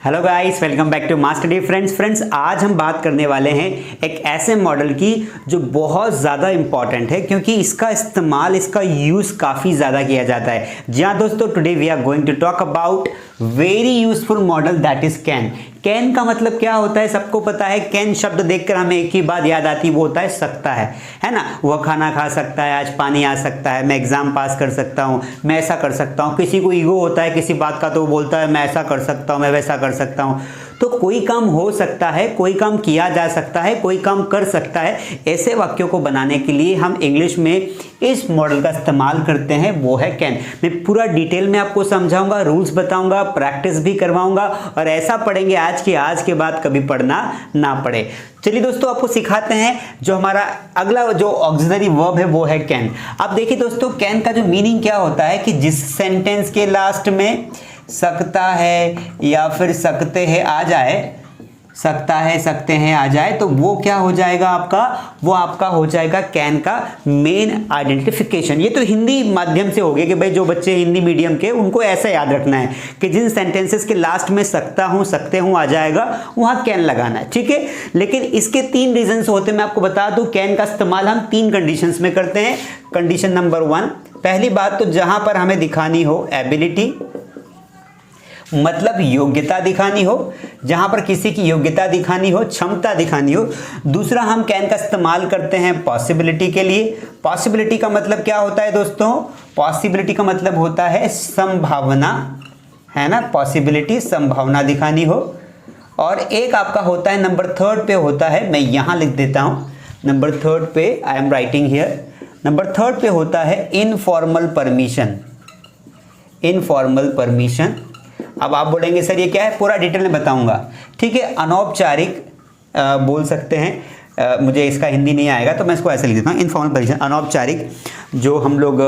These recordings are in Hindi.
Hello guys, welcome back to MasterD. Friends आज हम बात करने वाले हैं एक ऐसे मॉडल की जो बहुत ज़्यादा इंपॉर्टेंट है क्योंकि इसका इस्तेमाल, इसका यूज़ काफ़ी ज़्यादा किया जाता है। जी हाँ दोस्तों, today we are going to talk about very useful modal that is can. Can का मतलब क्या होता है, सबको पता है। कैन शब्द देखकर हमें एक ही बात याद आती है, वो होता है सकता है ना। वह खाना खा सकता है, आज पानी आ सकता है, मैं एग्जाम पास कर सकता हूँ, मैं ऐसा कर सकता हूँ। किसी को ईगो होता है किसी बात का, तो वो बोलता है मैं ऐसा कर सकता हूँ, मैं वैसा कर सकता हूँ। तो कोई काम हो सकता है, कोई काम किया जा सकता है, कोई काम कर सकता है। ऐसे वाक्यों को बनाने के लिए हम इंग्लिश में इस मॉडल का इस्तेमाल करते हैं, वो है कैन। मैं पूरा डिटेल में आपको समझाऊंगा, रूल्स बताऊंगा, प्रैक्टिस भी करवाऊंगा और ऐसा पढ़ेंगे आज के बाद कभी पढ़ना ना पड़े। चलिए दोस्तों, आपको सिखाते हैं जो हमारा अगला जो ऑक्सिलरी वर्ब है वो है कैन। अब देखिए दोस्तों, कैन का जो मीनिंग क्या होता है कि जिस सेंटेंस के लास्ट में सकता है या फिर सकते हैं आ जाए, सकता है सकते हैं आ जाए, तो वो क्या हो जाएगा आपका, वो आपका हो जाएगा कैन का मेन आइडेंटिफिकेशन। ये तो हिंदी माध्यम से हो गया कि भाई जो बच्चे हिंदी मीडियम के, उनको ऐसा याद रखना है कि जिन सेंटेंसेस के लास्ट में सकता हूं सकते हूं आ जाएगा वहां कैन लगाना है, ठीक है। लेकिन इसके 3 रीजंस होते हैं, मैं आपको बता दूं। कैन का इस्तेमाल हम 3 कंडीशंस में करते हैं। कंडीशन नंबर 1, पहली बात तो जहां पर हमें दिखानी हो एबिलिटी, मतलब योग्यता दिखानी हो, जहां पर किसी की योग्यता दिखानी हो, क्षमता दिखानी हो। दूसरा, हम कैन का इस्तेमाल करते हैं पॉसिबिलिटी के लिए। पॉसिबिलिटी का मतलब क्या होता है दोस्तों, पॉसिबिलिटी का मतलब होता है संभावना, है ना। पॉसिबिलिटी संभावना दिखानी हो। और एक आपका होता है नंबर 3 पे होता है, मैं यहां लिख देता हूं नंबर 3 पे, I am writing here. Number 3 पे होता है इनफॉर्मल परमिशन। Informal permission. अब आप बोलेंगे सर ये क्या है, पूरा डिटेल में बताऊंगा, ठीक है। अनौपचारिक बोल सकते हैं, मुझे इसका हिंदी नहीं आएगा तो मैं इसको ऐसे लिख देता हूँ, इनफॉर्मल परमिशन। अनौपचारिक जो हम लोग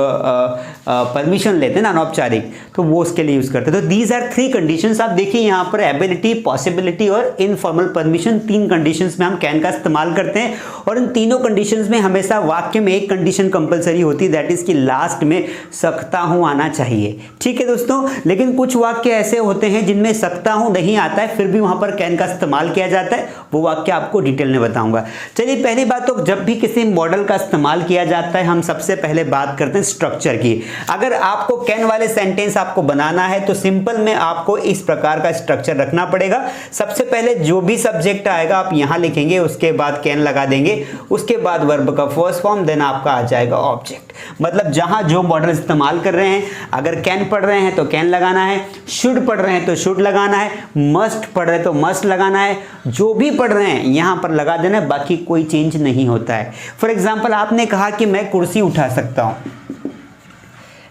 परमिशन लेते हैं ना, अनौपचारिक, तो वो उसके लिए यूज़ करते हैं। तो दीज आर 3 कंडीशंस। आप देखिए यहाँ पर एबिलिटी, पॉसिबिलिटी और इनफॉर्मल परमिशन, 3 कंडीशंस में हम कैन का इस्तेमाल करते हैं। और इन तीनों कंडीशंस में हमेशा वाक्य में एक कंडीशन कंपलसरी होती है, दैट इज कि लास्ट में सकता हूँ आना चाहिए, ठीक है दोस्तों। लेकिन कुछ वाक्य ऐसे होते हैं जिनमें सकता हूँ नहीं आता है, फिर भी वहाँ पर कैन का इस्तेमाल किया जाता है। वो वाक्य आपको डिटेल में बताऊंगा। चलिए, पहली बात तो जब भी किसी मॉडल का इस्तेमाल किया जाता है, हम सबसे पहले बात करते हैं स्ट्रक्चर की। अगर आपको कैन वाले सेंटेंस आपको बनाना है तो सिंपल में आपको इस प्रकार का स्ट्रक्चर रखना पड़ेगा। सबसे पहले जो भी सब्जेक्ट आएगा आप यहां लिखेंगे, उसके बाद कैन लगा देंगे, उसके बाद वर्ब का फर्स्ट फॉर्म, देन आपका आ जाएगा ऑब्जेक्ट। मतलब जहां जो मॉडल इस्तेमाल कर रहे हैं, अगर कैन पढ़ रहे हैं तो कैन लगाना है, शुड पढ़ रहे हैं तो शुड लगाना है, मस्ट पढ़ रहे हैं तो मस्ट लगाना है, जो भी पढ़ रहे हैं यहां पर लगा देना है, बाकी कोई चेंज नहीं होता है। फॉर एग्जाम्पल, आपने कहा कि मैं कुर्सी उठा सकता हूं,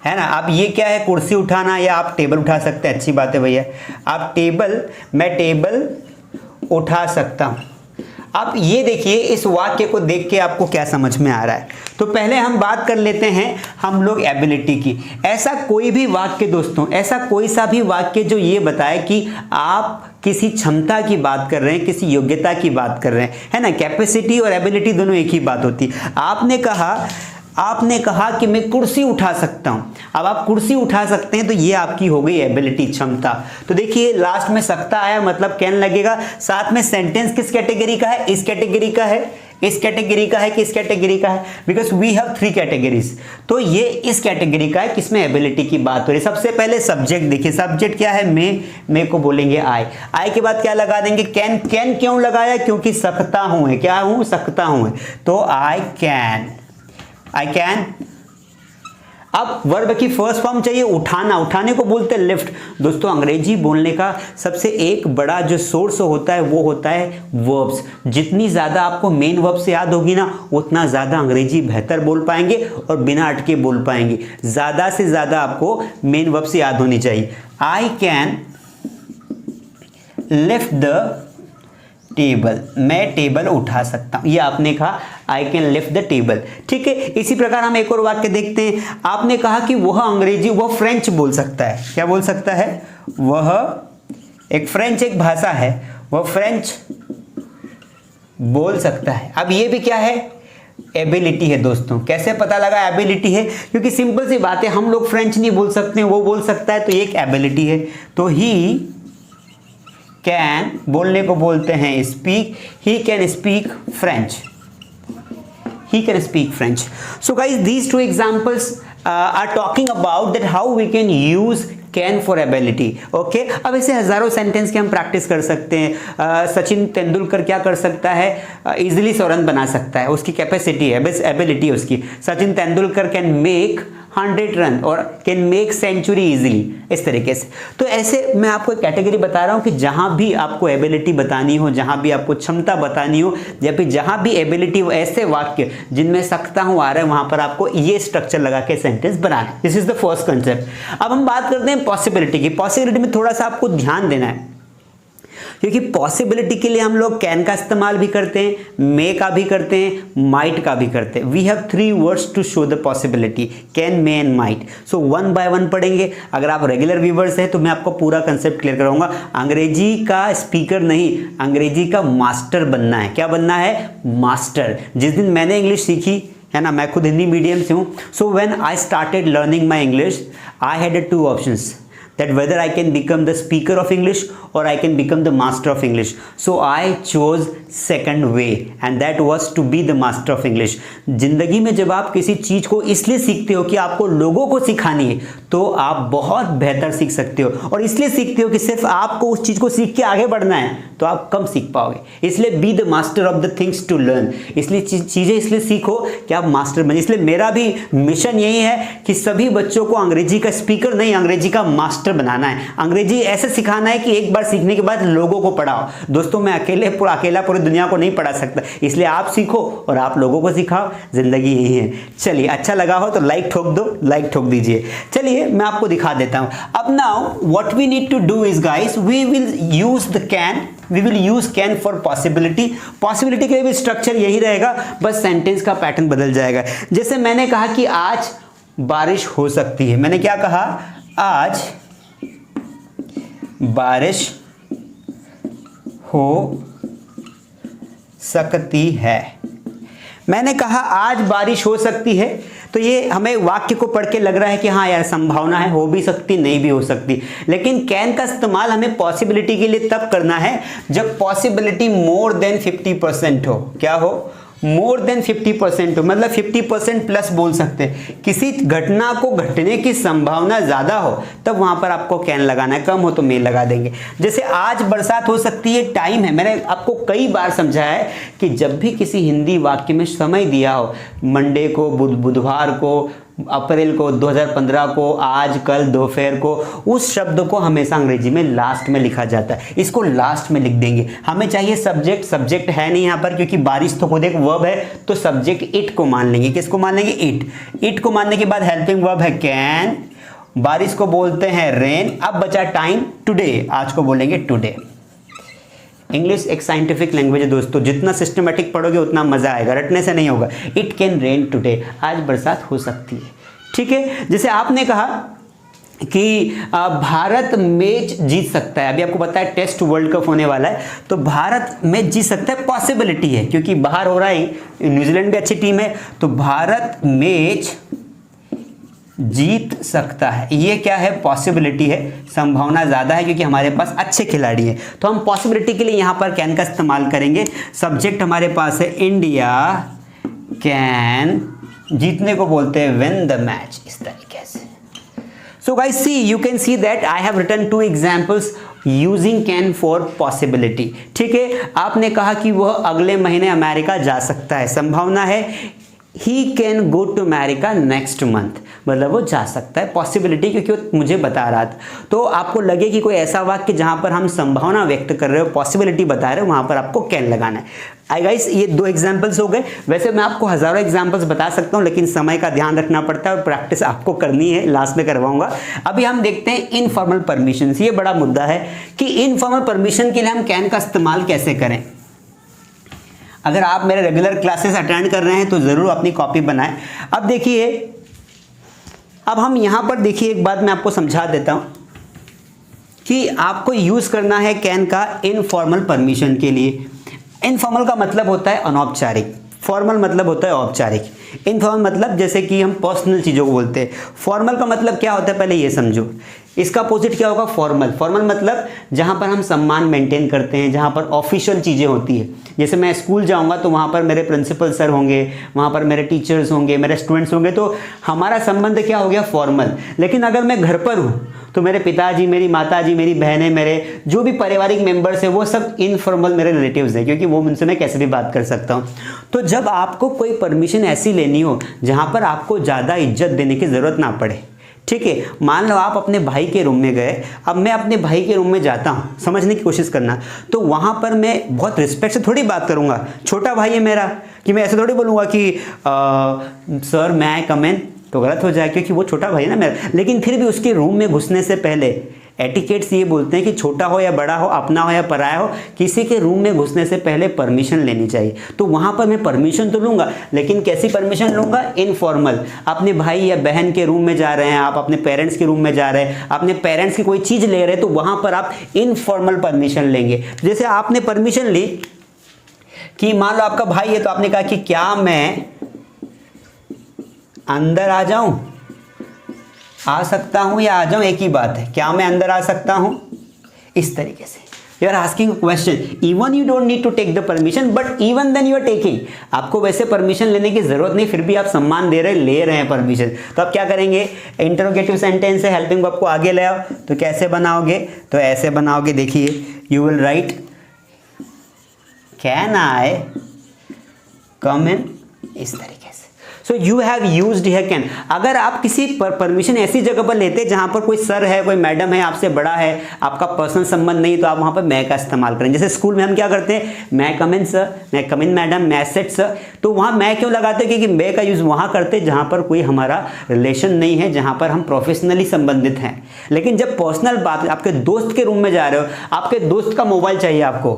है ना। अब ये क्या है, कुर्सी उठाना, या आप टेबल उठा सकते हैं, अच्छी बात है भैया। आप टेबल, मैं टेबल उठा सकता हूं। अब ये देखिए, इस वाक्य को देख के आपको क्या समझ में आ रहा है। तो पहले हम बात कर लेते हैं हम लोग एबिलिटी की। ऐसा कोई भी वाक्य दोस्तों, ऐसा कोई सा भी वाक्य जो ये बताए कि आप किसी क्षमता की बात कर रहे हैं, किसी योग्यता की बात कर रहे हैं, है ना। कैपेसिटी और एबिलिटी दोनों एक ही बात होती है। आपने कहा कि मैं कुर्सी उठा सकता हूं। अब आप कुर्सी उठा सकते हैं तो ये आपकी हो गई एबिलिटी, क्षमता। तो देखिए, लास्ट में सकता आया मतलब कैन लगेगा। साथ में सेंटेंस किस कैटेगरी का है, इस कैटेगरी का है, इस कैटेगरी का है, किस कैटेगरी का है, बिकॉज वी हैव 3 कैटेगरीज। तो ये इस कैटेगरी का है, किसमें एबिलिटी की बात हो रही है। सबसे पहले सब्जेक्ट देखिए, सब्जेक्ट क्या है, मैं को बोलेंगे आई के बाद क्या लगा देंगे, कैन। कैन क्यों लगाया, क्योंकि सकता हूं है, क्या हूं, सकता हूं है, तो आई कैन। अब वर्ब की फर्स्ट फॉर्म चाहिए उठाना, उठाने को बोलते हैं लिफ्ट। दोस्तों, अंग्रेजी बोलने का सबसे एक बड़ा जो सोर्स होता है वो होता है वर्ब्स। जितनी ज़्यादा आपको मेन वर्ब से याद होगी ना, उतना ज़्यादा अंग्रेजी बेहतर बोल पाएंगे और बिना अटके बोल पाएंगे। ज़्यादा से ज़्यादा आपको मेन वर्ब से याद होनी चाहिए। I can lift the table, मैं टेबल उठा सकता हूं। ये आपने कहा I can lift the table, ठीक है। इसी प्रकार हम एक और वाक्य देखते हैं। आपने कहा कि वह अंग्रेजी, वह फ्रेंच बोल सकता है। क्या बोल सकता है, वह एक फ्रेंच, एक भाषा है, वह फ्रेंच बोल सकता है। अब ये भी क्या है, एबिलिटी है दोस्तों। कैसे पता लगा एबिलिटी है, क्योंकि सिंपल सी बात है, हम लोग फ्रेंच नहीं बोल सकते, वो बोल सकता है, तो ये एक एबिलिटी है। तो ही कैन, बोलने को बोलते हैं speak, he can speak French, he can speak French. So guys, these two examples are talking about that how we can use can for ability. Okay, अब ऐसे हजारों सेंटेंस की हम प्रैक्टिस कर सकते हैं। सचिन तेंदुलकर क्या कर सकता है, इजीली 100 रन बना सकता है, उसकी कैपेसिटी है, बस एबिलिटी है उसकी। Sachin Tendulkar can make 100 run और कैन मेक सेंचुरी इजीली, इस तरीके से। तो ऐसे मैं आपको एक कैटेगरी बता रहा हूँ कि जहाँ भी आपको एबिलिटी बतानी हो, जहाँ भी आपको क्षमता बतानी हो, या फिर जहाँ भी एबिलिटी, ऐसे वाक्य जिनमें सकता हूँ आ रहा है, वहाँ पर आपको ये स्ट्रक्चर लगा के sentence banana. This is the first concept. अब हम बात करते हैं पॉसिबिलिटी की। पॉसिबिलिटी में थोड़ा सा आपको ध्यान देना है, क्योंकि पॉसिबिलिटी के लिए हम लोग कैन का इस्तेमाल भी करते हैं, मे का भी करते हैं, माइट का भी करते हैं। We have 3 words to show the possibility, can, may and might. So 1 by 1 पढ़ेंगे। अगर आप रेगुलर व्यूवर्स हैं तो मैं आपको पूरा कंसेप्ट क्लियर कराऊंगा। अंग्रेजी का स्पीकर नहीं, अंग्रेजी का मास्टर बनना है। क्या बनना है? मास्टर। जिस दिन मैंने इंग्लिश सीखी है ना, मैं खुद हिंदी मीडियम से हूँ। So when I started learning my English, I had 2 options, that whether I can become the speaker of English or I can become the master of English. So I chose second way and that was to be the master of English. जिंदगी में जब आप किसी चीज़ को इसलिए सीखते हो कि आपको लोगों को सिखानी है, तो आप बहुत बेहतर सीख सकते हो। और इसलिए सीखते हो कि सिर्फ आपको उस चीज़ को सीख के आगे बढ़ना है, तो आप कम सीख पाओगे। इसलिए be the master of the things to learn. इसलिए चीज़ें इसलिए सीखो कि आप मास्टर बने। इसलिए मेरा भी मिशन यही है कि सभी बच्चों को अंग्रेजी का स्पीकर नहीं, अंग्रेजी का मास्टर बनाना है। अंग्रेजी ऐसे सिखाना है कि एक बार सीखने के बाद लोगों को पढ़ाओ। दोस्तों, मैं अकेला पूरी दुनिया को नहीं पढ़ा सकता, इसलिए आप सीखो और आप लोगों को सिखाओ। जिंदगी यही है। चलिए, अच्छा लगा हो तो लाइक ठोक दो, लाइक ठोक दीजिए। चलिए मैं आपको दिखा देता हूं। अब now what we need to do is guys, we will use the can, we will use can for possibility. Possibility के लिए भी स्ट्रक्चर यही रहेगा, बस सेंटेंस का पैटर्न बदल जाएगा। जैसे मैंने कहा कि आज बारिश हो सकती है। मैंने क्या कहा? आज बारिश हो सकती है। मैंने कहा आज बारिश हो सकती है, तो ये हमें वाक्य को पढ़ के लग रहा है कि हाँ यार, संभावना है, हो भी सकती, नहीं भी हो सकती। लेकिन कैन का इस्तेमाल हमें पॉसिबिलिटी के लिए तब करना है जब पॉसिबिलिटी मोर देन 50% हो। क्या हो? मोर देन 50% हो, मतलब 50% प्लस बोल सकते हैं। किसी घटना को घटने की संभावना ज्यादा हो तब वहां पर आपको कैन लगाना है, कम हो तो मे लगा देंगे। जैसे आज बरसात हो सकती है, टाइम है। मैंने आपको कई बार समझाया है कि जब भी किसी हिंदी वाक्य में समय दिया हो, मंडे को, बुधवार को, अप्रैल को, 2015 को, आज, कल, दोपहर को, उस शब्द को हमेशा अंग्रेजी में लास्ट में लिखा जाता है। इसको लास्ट में लिख देंगे। हमें चाहिए सब्जेक्ट, सब्जेक्ट है नहीं यहाँ पर, क्योंकि बारिश तो खुद एक वर्ब है, तो सब्जेक्ट इट को मान लेंगे। किसको मान लेंगे? इट। इट को मानने के बाद हेल्पिंग वर्ब है कैन, बारिश को बोलते हैं रेन। अब बचा टाइम, टुडे, आज को बोलेंगे टुडे। इंग्लिश एक साइंटिफिक लैंग्वेज है दोस्तों, जितना सिस्टमेटिक पढ़ोगे उतना मजा आएगा, रटने से नहीं होगा। इट कैन रेन टुडे, आज बरसात हो सकती है। ठीक है, जैसे आपने कहा कि भारत मैच जीत सकता है। अभी आपको पता है टेस्ट वर्ल्ड कप होने वाला है, तो भारत मैच जीत सकता है, पॉसिबिलिटी है, क्योंकि बाहर हो रहा है, न्यूजीलैंड भी अच्छी टीम है, तो भारत मैच जीत सकता है। ये क्या है? पॉसिबिलिटी है, संभावना ज़्यादा है, क्योंकि हमारे पास अच्छे खिलाड़ी हैं। तो हम पॉसिबिलिटी के लिए यहाँ पर कैन का इस्तेमाल करेंगे। सब्जेक्ट हमारे पास है इंडिया कैन, जीतने को बोलते हैं विन द मैच, इस तरीके से। So guys see, you can see that I have written 2 examples using can for possibility. ठीक है, आपने कहा कि वह अगले महीने अमेरिका जा सकता है, संभावना है। He can go to America next month, मतलब वो जा सकता है, पॉसिबिलिटी, क्योंकि वो मुझे बता रहा था। तो आपको लगे कि कोई ऐसा वाक्य जहां पर हम संभावना व्यक्त कर रहे हो, पॉसिबिलिटी बता रहे हो, वहां पर आपको कैन लगाना है। आई गाइस, ये 2 एग्जाम्पल्स हो गए। वैसे मैं आपको हजारों एग्जाम्पल्स बता सकता हूं, लेकिन समय का ध्यान रखना पड़ता है और प्रैक्टिस आपको करनी है, लास्ट में करवाऊंगा। अभी हम देखते हैं इनफॉर्मल परमिशन। ये बड़ा मुद्दा है कि इनफॉर्मल परमिशन के लिए हम कैन का इस्तेमाल कैसे करें। अगर आप मेरे रेगुलर क्लासेस अटेंड कर रहे हैं तो ज़रूर अपनी कॉपी बनाएं। अब देखिए, अब हम यहाँ पर देखिए, एक बात मैं आपको समझा देता हूँ कि आपको यूज़ करना है कैन का इनफॉर्मल परमिशन के लिए। इनफॉर्मल का मतलब होता है अनौपचारिक, फॉर्मल मतलब होता है औपचारिक। इनफॉर्मल मतलब जैसे कि हम पर्सनल चीज़ों को बोलते हैं। फॉर्मल का मतलब क्या होता है, पहले ये समझो इसका अपोजिट क्या होगा? फॉर्मल। फॉर्मल मतलब जहाँ पर हम सम्मान मेंटेन करते हैं, जहाँ पर ऑफिशियल चीज़ें होती है। जैसे मैं स्कूल जाऊँगा तो वहाँ पर मेरे प्रिंसिपल सर होंगे, वहाँ पर मेरे टीचर्स होंगे, मेरे स्टूडेंट्स होंगे, तो हमारा संबंध क्या हो गया? फॉर्मल। लेकिन अगर मैं घर पर हूँ तो मेरे पिताजी, मेरी माताजी, मेरी बहनें, मेरे जो भी पारिवारिक मेंबर्स हैं वो सब इनफॉर्मल मेरे रिलेटिव्स हैं, क्योंकि वो उनसे मैं कैसे भी बात कर सकता हूँ। तो जब आपको कोई परमिशन ऐसी लेनी हो जहाँ पर आपको ज़्यादा इज्जत देने की ज़रूरत ना पड़े, ठीक है, मान लो आप अपने भाई के रूम में गए, अब मैं अपने भाई के रूम में जाता हूँ, समझने की कोशिश करना, तो वहाँ पर मैं बहुत रिस्पेक्ट से थोड़ी बात करूँगा। छोटा भाई है मेरा, कि मैं ऐसे थोड़ी बोलूँगा कि सर मैं आई कम इन, तो गलत हो जाए, क्योंकि वो छोटा भाई है ना मेरा। लेकिन फिर भी उसके रूम में घुसने से पहले एटिकेट्स ये बोलते हैं कि छोटा हो या बड़ा हो, अपना हो या पराया हो, किसी के रूम में घुसने से पहले परमिशन लेनी चाहिए। तो वहाँ पर मैं परमिशन तो लूँगा, लेकिन कैसी परमिशन लूँगा? इनफॉर्मल। अपने भाई या बहन के रूम में जा रहे हैं, आप अपने पेरेंट्स के रूम में जा रहे हैं, अपने पेरेंट्स की कोई चीज़ ले रहे हैं, तो वहाँ पर आप इनफॉर्मल परमिशन लेंगे। जैसे आपने परमिशन ली कि मान लो आपका भाई है, तो आपने कहा कि क्या मैं अंदर आ जाऊं? आ सकता हूं या आ जाऊं, एक ही बात है। क्या मैं अंदर आ सकता हूं? इस तरीके से you are asking question. Even you don't need to take the permission, but even then you are taking. आपको वैसे परमिशन लेने की जरूरत नहीं, फिर भी आप सम्मान दे रहे, ले रहे हैं परमिशन। तो आप क्या करेंगे? इंटरोगेटिव सेंटेंस है, हेल्पिंग वर्ब को आगे ले आओ। तो कैसे बनाओगे? तो ऐसे बनाओगे, देखिए, you will write can I come in, इस तरीके से। So you have used here can. अगर आप किसी परमिशन ऐसी जगह पर लेते हैं जहां पर कोई सर है, कोई मैडम है, आपसे बड़ा है, आपका पर्सनल संबंध नहीं, तो आप वहां पर मैं का इस्तेमाल करें। जैसे स्कूल में हम क्या करते हैं? मैं कम इन सर, मैं कम इन मैडम, मैं सेट सर। तो वहां मैं क्यों लगाते हैं? क्योंकि मैं का यूज वहां करते हैं जहां पर कोई हमारा रिलेशन नहीं है, जहां पर हम प्रोफेशनली संबंधित हैं। लेकिन जब पर्सनल बात, आपके दोस्त के रूम में जा रहे हो, आपके दोस्त का मोबाइल चाहिए आपको,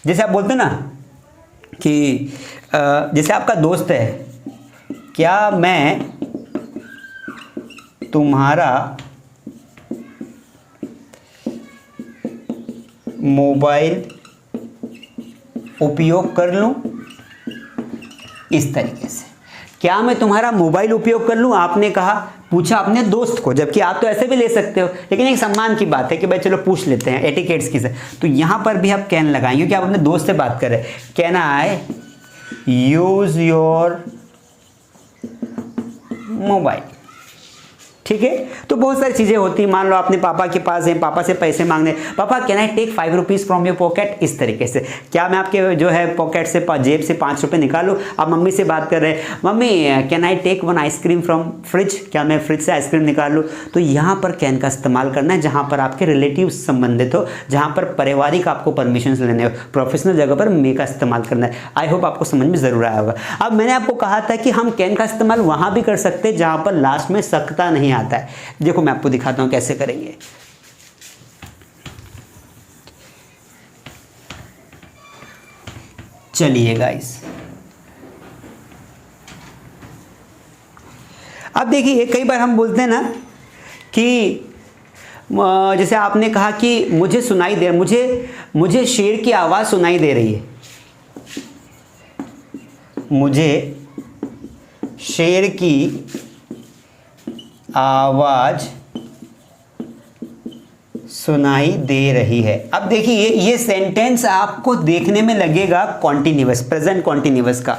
जैसे आप बोलते ना कि जैसे आपका दोस्त है, क्या मैं तुम्हारा मोबाइल उपयोग कर लूं? इस तरीके से, क्या मैं तुम्हारा मोबाइल उपयोग कर लूं? आपने कहा, पूछा अपने दोस्त को, जबकि आप तो ऐसे भी ले सकते हो, लेकिन एक सम्मान की बात है कि भाई चलो पूछ लेते हैं, एटिकेट्स की से। तो यहां पर भी आप कैन लगाएंगे, क्योंकि आप अपने दोस्त से बात कर रहे हैं। Can I use your mobile? ठीक है। तो बहुत सारी चीजें होती हैं। मान लो आपने पापा के पास हैं, पापा से पैसे मांगने, पापा can I take 5 rupees from your pocket? इस तरीके से, क्या मैं आपके जो है पॉकेट से, जेब से 5 रुपए निकालूं? आप मम्मी से बात कर रहे हैं, मम्मी can I take 1 ice cream from fridge? क्या मैं फ्रिज से आइसक्रीम निकाल लूँ? तो यहाँ पर कैन का इस्तेमाल करना है जहाँ पर आपके रिलेटिव संबंधित हो, जहाँ पर पारिवारिक आपको परमिशन लेने हो। प्रोफेशनल जगह पर मे का इस्तेमाल करना है। आई होप आपको समझ में जरूर आया होगा। अब मैंने आपको कहा था कि हम कैन का इस्तेमाल वहां भी कर सकते हैं जहां पर लास्ट में सकता नहीं आता है। देखो मैं आपको दिखाता हूं कैसे करेंगे। चलिए गाइस, अब देखिए, कई बार हम बोलते हैं ना कि जैसे आपने कहा कि मुझे सुनाई दे, मुझे शेर की आवाज सुनाई दे रही है, मुझे शेर की आवाज सुनाई दे रही है। अब देखिए, ये सेंटेंस आपको देखने में लगेगा कॉन्टिन्यूअस, प्रेजेंट कॉन्टिन्यूअस का,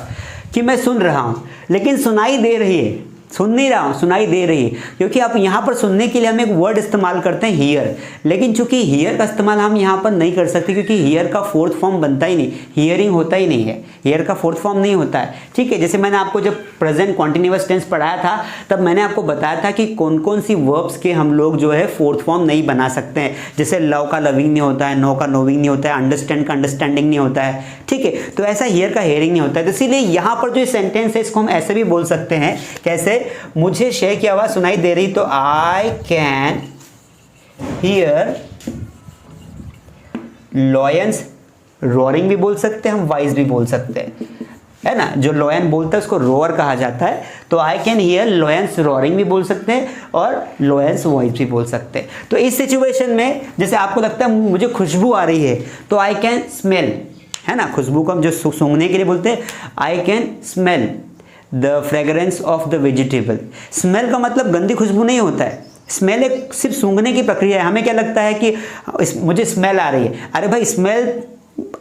कि मैं सुन रहा हूं, लेकिन सुनाई दे रही है, सुन नहीं रहा हूं, सुनाई दे रही है। क्योंकि आप यहां पर सुनने के लिए हम एक वर्ड इस्तेमाल करते हैं हियर, लेकिन चूंकि हियर का इस्तेमाल हम यहां पर नहीं कर सकते, क्योंकि हियर का फोर्थ फॉर्म बनता ही नहीं, हियरिंग होता ही नहीं है, हियर का फोर्थ फॉर्म नहीं होता है। ठीक है, जैसे मैंने आपको जब प्रेजेंट कॉन्टिन्यूअस टेंस पढ़ाया था, तब मैंने आपको बताया था कि कौन कौन सी वर्ब्स के हम लोग जो है फोर्थ फॉर्म नहीं बना सकते हैं। जैसे लव का लविंग नहीं होता है, नो का नोविंग नहीं होता है, अंडरस्टैंड का अंडरस्टैंडिंग नहीं होता है। ठीक है, तो ऐसा हियर का हियरिंग नहीं होता है। तो इसीलिए यहां पर जो सेंटेंस है, इसको हम ऐसे भी बोल सकते हैं, कैसे? मुझे शेर की आवाज सुनाई दे रही, तो I can hear lions roaring भी बोल सकते हैं हम, वॉइस भी बोल सकते हैं, है ना। जो लॉयन बोलता है उसको रोअर कहा जाता है। तो I can hear lions roaring भी बोल सकते हैं और लॉयंस वॉइस भी बोल सकते हैं। तो इस सिचुएशन में जैसे आपको लगता है मुझे खुशबू आ रही है, तो आई कैन स्मेल, है ना। खुशबू को हम जो सूंघने के लिए बोलते हैं, I can smell the fragrance of the vegetable. Smell का मतलब गंदी खुशबू नहीं होता है, स्मेल एक सिर्फ सूंघने की प्रक्रिया है। हमें क्या लगता है कि मुझे स्मेल आ रही है, अरे भाई स्मेल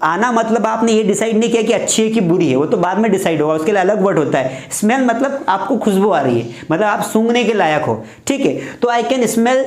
आना मतलब आपने ये डिसाइड नहीं किया कि अच्छी है कि बुरी है, वो तो बाद में डिसाइड होगा, उसके लिए अलग वर्ड होता है। स्मेल मतलब आपको खुशबू आ रही है, मतलब आप सूंघने के लायक हो, ठीक है। तो I can smell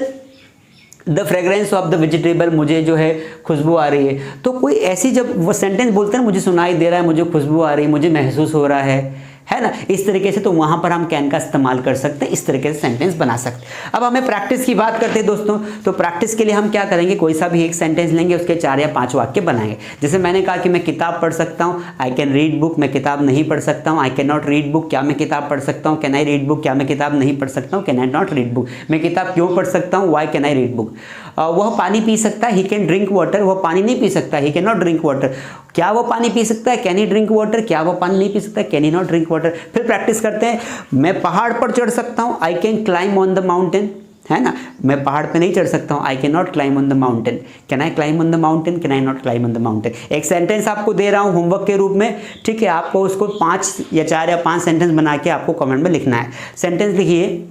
the fragrance of the vegetable, मुझे जो है खुशबू आ रही है। तो कोई ऐसी जब वो सेंटेंस बोलते हैं मुझे सुनाई दे रहा है, मुझे खुशबू आ रही है, मुझे महसूस हो रहा है ना, इस तरीके से, तो वहां पर हम कैन का इस्तेमाल कर सकते हैं, इस तरीके से सेंटेंस बना सकते हैं। अब हमें प्रैक्टिस की बात करते हैं दोस्तों, तो प्रैक्टिस के लिए हम क्या करेंगे, कोई सा भी एक सेंटेंस लेंगे, उसके 4 या 5 वाक्य बनाएंगे। जैसे मैंने कहा कि मैं किताब पढ़ सकता हूँ, आई कैन रीड बुक, मैं किताब नहीं पढ़ सकता हूँ। I can not read book, क्या मैं किताब पढ़ सकता हूँ। कैन आई रीड बुक, क्या मैं किताब नहीं पढ़ सकता हूँ। Can I not read book, मैं किताब क्यों पढ़ सकता हूँ। Why can I read book. वह पानी पी सकता है, ही कैन ड्रिंक वाटर, वह पानी नहीं पी सकता, he can not drink water. क्या वो पानी पी सकता है, कैन ही ड्रिंक वाटर, क्या वो पानी नहीं पी सकता, can he not drink water. फिर प्रैक्टिस करते हैं, मैं पहाड़ पर चढ़ सकता हूँ, I can climb on the mountain, है ना, मैं पहाड़ पे नहीं चढ़ सकता हूँ, I can not climb on the mountain. Can I climb on the mountain, can I not climb on the mountain. एक सेंटेंस आपको दे रहा हूँ होमवर्क के रूप में, ठीक है, आपको उसको 5 या 4 या 5 सेंटेंस बना के आपको कमेंट में लिखना है। सेंटेंस लिखिए,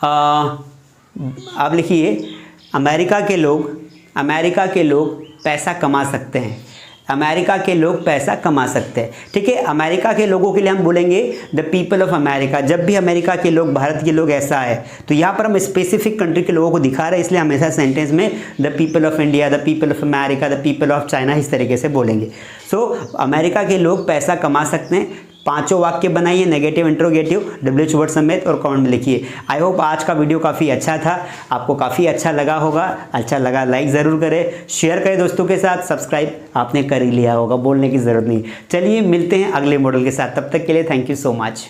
आप लिखिए, अमेरिका के लोग पैसा कमा सकते हैं। अमेरिका के लोग पैसा कमा सकते हैं, ठीक है। अमेरिका के लोगों के लिए हम बोलेंगे द पीपल ऑफ अमेरिका। जब भी अमेरिका के लोग, भारत के लोग ऐसा है, तो यहाँ पर हम स्पेसिफिक कंट्री के लोगों को दिखा रहे हैं, इसलिए हमेशा सेंटेंस में the people of India, the people of America, the people of China, इस तरीके से बोलेंगे। सो अमेरिका के लोग पैसा कमा सकते हैं। 5 वाक्य बनाइए, नेगेटिव, इंट्रोगेटिव, WH वर्ड समेत, और कमेंट में लिखिए। आई होप आज का वीडियो काफ़ी अच्छा था, आपको काफ़ी अच्छा लगा होगा। अच्छा लगा लाइक ज़रूर करें, शेयर करें दोस्तों के साथ, सब्सक्राइब आपने कर ही लिया होगा, बोलने की ज़रूरत नहीं। चलिए मिलते हैं अगले मॉडल के साथ, तब तक के लिए थैंक यू सो मच।